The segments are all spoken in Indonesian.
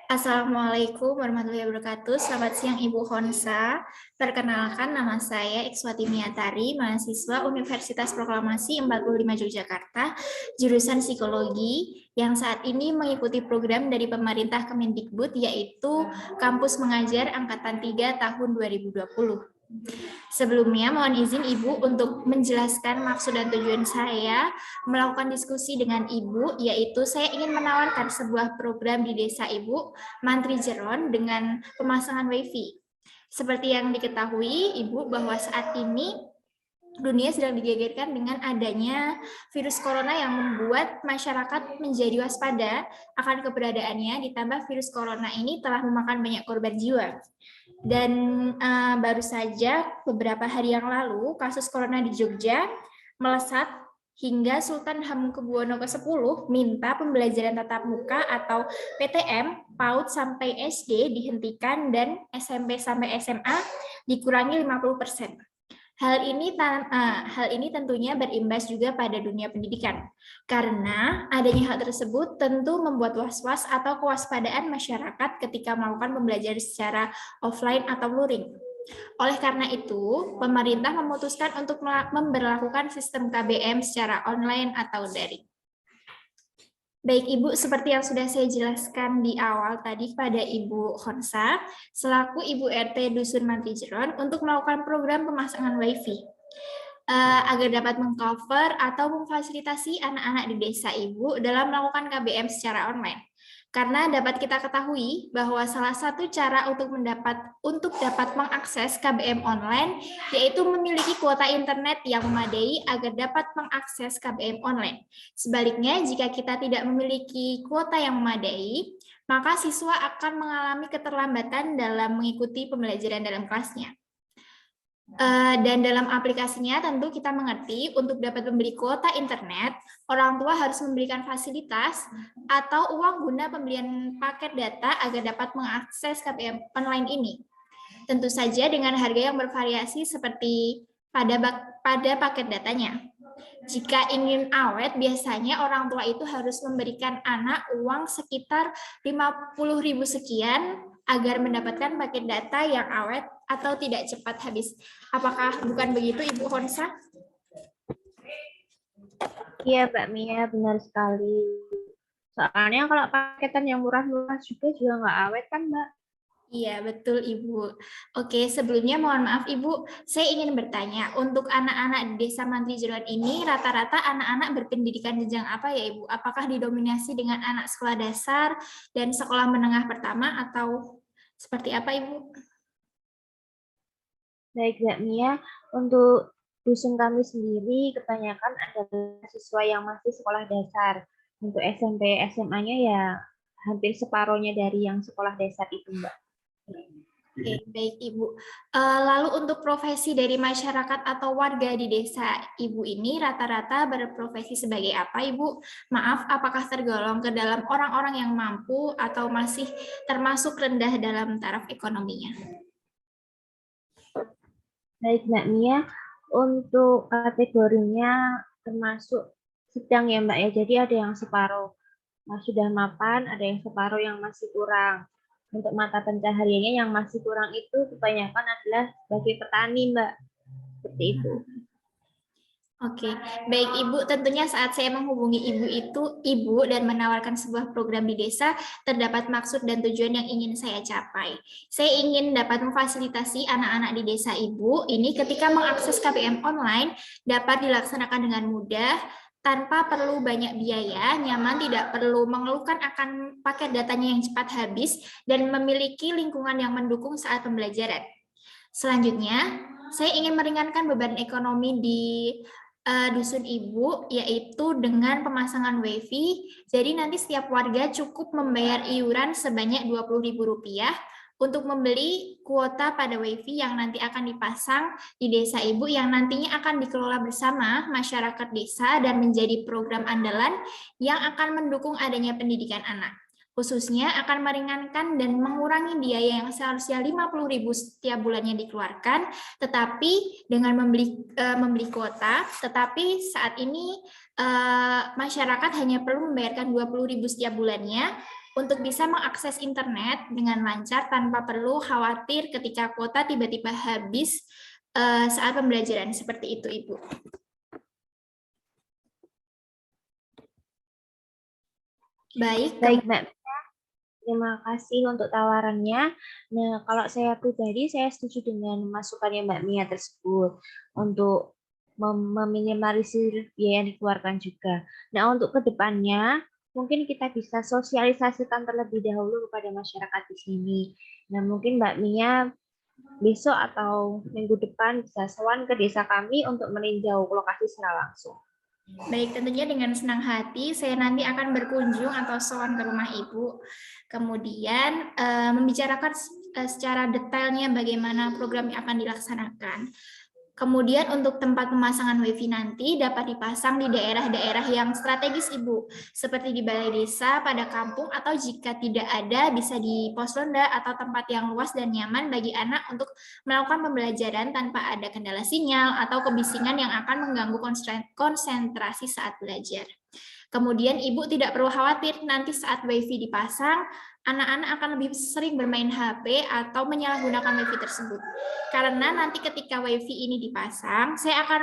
Assalamualaikum warahmatullahi wabarakatuh. Selamat siang Ibu Honsa. Perkenalkan nama saya Ikswati Miatari, mahasiswa Universitas Proklamasi 45 Yogyakarta, jurusan Psikologi, yang saat ini mengikuti program dari pemerintah Kemendikbud, yaitu Kampus Mengajar Angkatan 3 tahun 2020. Sebelumnya, mohon izin Ibu untuk menjelaskan maksud dan tujuan saya melakukan diskusi dengan Ibu, yaitu saya ingin menawarkan sebuah program di desa Ibu, Mantri Jeron, dengan pemasangan WiFi. Seperti yang diketahui, Ibu, bahwa saat ini dunia sedang digegerkan dengan adanya virus corona yang membuat masyarakat menjadi waspada akan keberadaannya, ditambah virus corona ini telah memakan banyak korban jiwa. Dan baru saja beberapa hari yang lalu, kasus corona di Jogja melesat hingga Sultan Hamengkubuwono ke-10 minta pembelajaran tatap muka atau PTM PAUD sampai SD dihentikan dan SMP sampai SMA dikurangi 50%. Hal ini tentunya berimbas juga pada dunia pendidikan, karena adanya hal tersebut tentu membuat was-was atau kewaspadaan masyarakat ketika melakukan pembelajaran secara offline atau luring. Oleh karena itu, pemerintah memutuskan untuk memberlakukan sistem KBM secara online atau daring. Baik Ibu, seperti yang sudah saya jelaskan di awal tadi pada Ibu Honsa, selaku Ibu RT Dusun Mantri Jeron untuk melakukan program pemasangan WiFi agar dapat mengcover atau memfasilitasi anak-anak di desa Ibu dalam melakukan KBM secara online. Karena dapat kita ketahui bahwa salah satu cara untuk dapat mengakses KBM online yaitu memiliki kuota internet yang memadai agar dapat mengakses KBM online. Sebaliknya, jika kita tidak memiliki kuota yang memadai, maka siswa akan mengalami keterlambatan dalam mengikuti pembelajaran dalam kelasnya. Dan dalam aplikasinya tentu kita mengerti untuk dapat membeli kuota internet, orang tua harus memberikan fasilitas atau uang guna pembelian paket data agar dapat mengakses KBM online ini. Tentu saja dengan harga yang bervariasi seperti pada paket datanya. Jika ingin awet, biasanya orang tua itu harus memberikan anak uang sekitar 50.000 sekian agar mendapatkan paket data yang awet atau tidak cepat habis. Apakah bukan begitu, Ibu Honsa? Iya, Mbak Mia, benar sekali. Soalnya kalau paketan yang murah-murah juga nggak awet kan, Mbak? Iya, betul Ibu. Oke, sebelumnya mohon maaf Ibu, saya ingin bertanya, untuk anak-anak di Desa Mantri Jeron ini, rata-rata anak-anak berpendidikan jenjang apa ya Ibu? Apakah didominasi dengan anak sekolah dasar dan sekolah menengah pertama atau seperti apa Ibu? Baik, Mbak Mia, untuk dusun kami sendiri kebanyakan adalah siswa yang masih sekolah dasar. Untuk SMP, SMA-nya ya hampir separuhnya dari yang sekolah dasar itu, Mbak. Oke, baik Ibu. Lalu untuk profesi dari masyarakat atau warga di desa Ibu ini rata-rata berprofesi sebagai apa Ibu? Maaf, apakah tergolong ke dalam orang-orang yang mampu atau masih termasuk rendah dalam taraf ekonominya? Baik, Mbak Mia, untuk kategorinya termasuk sedang ya, Mbak ya. Jadi ada yang separuh sudah mapan, ada yang separuh yang masih kurang. Untuk mata pencahariannya yang masih kurang itu kebanyakan adalah sebagai petani, Mbak. Seperti itu. Oke, baik Ibu. Tentunya saat saya menghubungi Ibu dan menawarkan sebuah program di desa, terdapat maksud dan tujuan yang ingin saya capai. Saya ingin dapat memfasilitasi anak-anak di desa Ibu ini ketika mengakses KBM online dapat dilaksanakan dengan mudah, tanpa perlu banyak biaya, nyaman, tidak perlu mengeluhkan akan paket datanya yang cepat habis, dan memiliki lingkungan yang mendukung saat pembelajaran. Selanjutnya, saya ingin meringankan beban ekonomi di dusun Ibu, yaitu dengan pemasangan WiFi. Jadi nanti setiap warga cukup membayar iuran sebanyak Rp20.000 untuk membeli kuota pada WiFi yang nanti akan dipasang di desa Ibu, yang nantinya akan dikelola bersama masyarakat desa dan menjadi program andalan yang akan mendukung adanya pendidikan anak. Khususnya akan meringankan dan mengurangi biaya yang seharusnya Rp50.000 setiap bulannya dikeluarkan, tetapi dengan membeli kuota, tetapi saat ini masyarakat hanya perlu membayarkan Rp20.000 setiap bulannya untuk bisa mengakses internet dengan lancar tanpa perlu khawatir ketika kuota tiba-tiba habis saat pembelajaran. Seperti itu, Ibu. Baik, Mbak. Terima kasih untuk tawarannya. Nah, kalau saya pribadi, saya setuju dengan masukannya Mbak Mia tersebut untuk meminimalisir biaya yang dikeluarkan juga. Nah, untuk kedepannya, mungkin kita bisa sosialisasikan terlebih dahulu kepada masyarakat di sini. Nah, mungkin Mbak Mia besok atau minggu depan bisa sowan ke desa kami untuk meninjau lokasi secara langsung. baik, tentunya dengan senang hati saya nanti akan berkunjung atau sowan ke rumah Ibu. Kemudian membicarakan secara detailnya bagaimana program yang akan dilaksanakan. Kemudian untuk tempat pemasangan WiFi nanti dapat dipasang di daerah-daerah yang strategis, Ibu, seperti di balai desa, pada kampung, atau jika tidak ada bisa di pos ronda atau tempat yang luas dan nyaman bagi anak untuk melakukan pembelajaran tanpa ada kendala sinyal atau kebisingan yang akan mengganggu konsentrasi saat belajar. Kemudian Ibu tidak perlu khawatir nanti saat WiFi dipasang, anak-anak akan lebih sering bermain HP atau menyalahgunakan WiFi tersebut. Karena nanti ketika WiFi ini dipasang, saya akan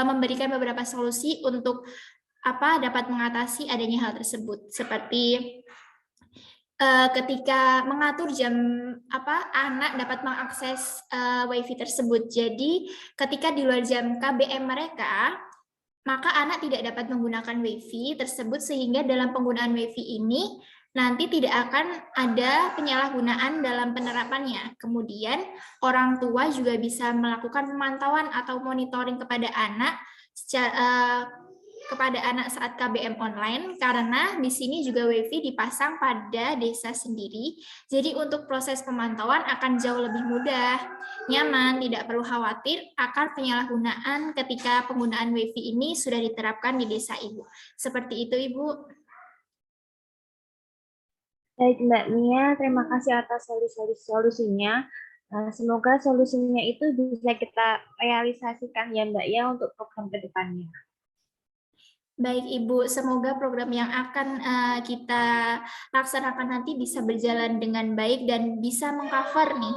memberikan beberapa solusi untuk dapat mengatasi adanya hal tersebut. Seperti ketika mengatur jam anak dapat mengakses WiFi tersebut. Jadi ketika di luar jam KBM mereka, maka anak tidak dapat menggunakan WiFi tersebut sehingga dalam penggunaan WiFi ini nanti tidak akan ada penyalahgunaan dalam penerapannya. Kemudian orang tua juga bisa melakukan pemantauan atau monitoring kepada anak saat KBM online, karena di sini juga WiFi dipasang pada desa sendiri. Jadi untuk proses pemantauan akan jauh lebih mudah, nyaman, tidak perlu khawatir akan penyalahgunaan ketika penggunaan WiFi ini sudah diterapkan di desa Ibu. Seperti itu, Ibu. Baik Mbak Mia, terima kasih atas solusinya. Semoga solusinya itu bisa kita realisasikan ya Mbak ya untuk program ke depannya. Baik Ibu, semoga program yang akan kita laksanakan nanti bisa berjalan dengan baik dan bisa mengcover nih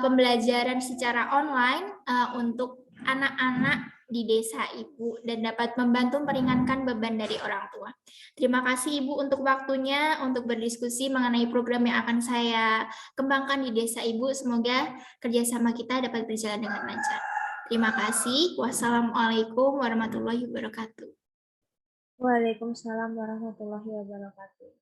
pembelajaran secara online untuk anak-anak di desa Ibu dan dapat membantu meringankan beban dari orang tua. Terima kasih Ibu untuk waktunya untuk berdiskusi mengenai program yang akan saya kembangkan di desa Ibu. Semoga kerjasama kita dapat berjalan dengan lancar. Terima kasih. Wassalamualaikum warahmatullahi wabarakatuh. Waalaikumsalam warahmatullahi wabarakatuh.